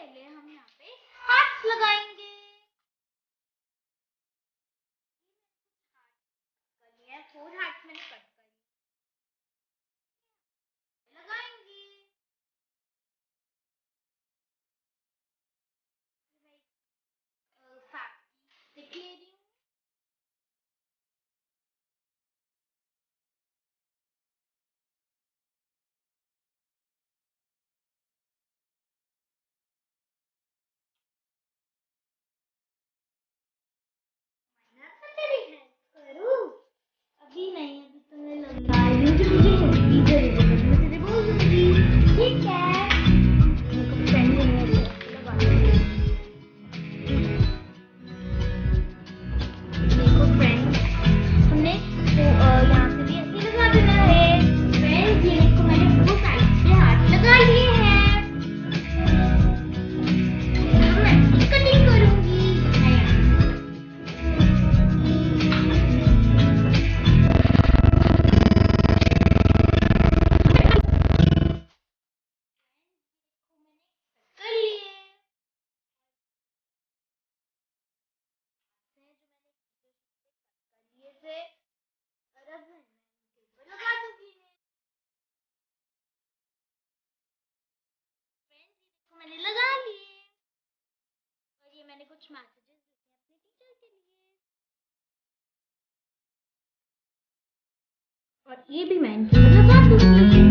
पहले हम यहाँ पे हार्ट्स लगाएंगे। फोर हार्ट्स मैंने कट कर लगाएंगे। देख ले रही हूँ। तेरी हेल्प करूँ? अभी नहीं, अभी तो मैं लगा रही हूँ। जो मुझे हेल्प की जरूरत है मैं तुझे बोल दूंगी, ठीक है? मेरे फ्रेंड नहीं है तो लगा दूंगी। देखो फ्रेंड, हमने यहाँ से भी ऐसे लगा देना है। फ्रेंड्स, ये देखो मैंने दो साइड से हाथ लगा लिए हैं। मैं कटिंग करूंगी। मैंने लगा लिए और ये मैंने कुछ मैसेजेस लिखे अपने टीचर के लिए और ये भी मैं इनके लिए लगा दूंगी।